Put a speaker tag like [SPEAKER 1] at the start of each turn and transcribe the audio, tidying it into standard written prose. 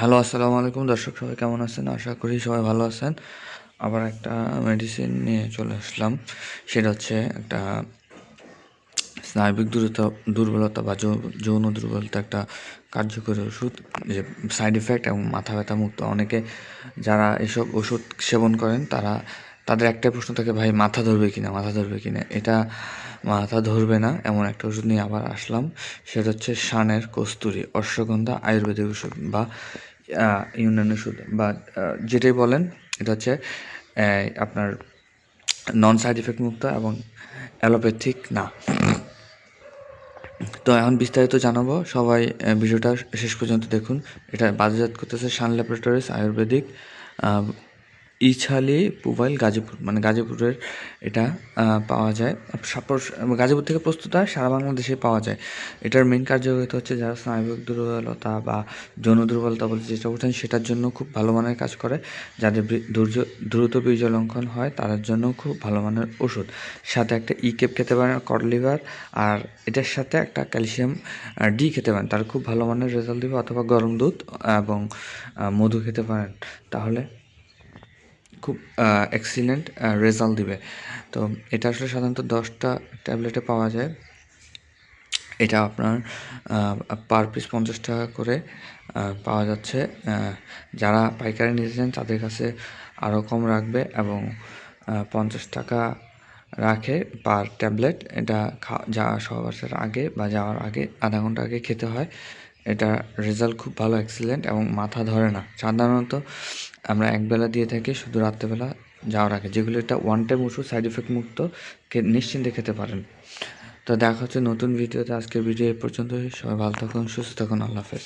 [SPEAKER 1] Hello, আসসালামু আলাইকুম দর্শক, সবাই কেমন আছেন? আশা করি সবাই ভালো আছেন। আবার একটা মেডিসিন নিয়ে চলে আসলাম। সেটা হচ্ছে একটা স্নায়বিক দুর্বলতা বা যৌন দুর্বলতা একটা কার্যকরী ওষুধ, যে সাইড ইফেক্ট এবং মাথা ব্যথা মুক্ত। অনেকে যারা এসব ওষুধ সেবন করেন তাদের একটাই প্রশ্ন থাকে, ভাই মাথা ধরবে কিনা, মাথা ধরবে কিনা। এটা মাথা ধরবে না এমন একটা ওষুধ নিয়ে আবার আসলাম। সেটা হচ্ছে শানের কস্তুরী অশ্বগন্ধা আয়ুর্বেদিক ওষুধ বা ইউনানি ওষুধ বা যেটাই বলেন। এটা হচ্ছে আপনার নন সাইড ইফেক্ট মুক্ত এবং অ্যালোপ্যাথিক না। তো এখন বিস্তারিত জানাবো, সবাই ভিডিওটা শেষ পর্যন্ত দেখুন। এটা বাজারজাত করতেছে শান ল্যাবরেটরিজ আয়ুর্বেদিক, ইছালি পুবাইল, গাজীপুর, মানে গাজীপুরের এটা পাওয়া যায়। গাজীপুর থেকে প্রস্তুত হয়, সারা বাংলাদেশে পাওয়া যায়। এটার মেইন কার্যকারিতা হচ্ছে যারা স্নায়বিক দুর্বলতা বা যৌন দুর্বলতা বলতে যেটা বোঝেন সেটার জন্য খুব ভালো মানের কাজ করে। যাদের দ্রুত বীর্যলঙ্ঘন হয় তাদের জন্য খুব ভালো মানের ওষুধ। সাথে একটা কেপ খেতে পারেন, কড লিভার, আর এটার সাথে একটা ক্যালসিয়াম ডি খেতে পারেন, তার খুব ভালো মানের রেজাল্ট দেবে। অথবা গরম দুধ এবং মধু খেতে পারেন, তাহলে খুব এক্সিলেন্ট রেজাল্ট দিবে। তো এটা আসলে সাধারণত 10টা ট্যাবলেটে পাওয়া যায়। এটা আপনার পার পিস 50 টাকা করে পাওয়া যাচ্ছে। যারা পাইকারি নিতে চান তাদের কাছে আরও কম রাখবে এবং 50 টাকা রাখে পার ট্যাবলেট। এটা শোয়ার আগে বা যাওয়ার আগে আধা ঘন্টা আগে খেতে হয়। এটা রেজাল্ট খুব ভালো, এক্সিলেন্ট এবং মাথা ধরে না। সাধারণত আমরা একবেলা দিয়ে থাকি, শুধু রাত্রেবেলা যাওয়ার আগে, যেগুলো এটা ওয়ান টাইম ওষুধ, সাইড ইফেক্ট মুক্ত, নিশ্চিন্তে খেতে পারেন। তো দেখা হচ্ছে নতুন ভিডিওতে। আজকের ভিডিও এ পর্যন্তই। সবাই ভালো থাকুন, সুস্থ থাকুন, আল্লাহ হাফেজ।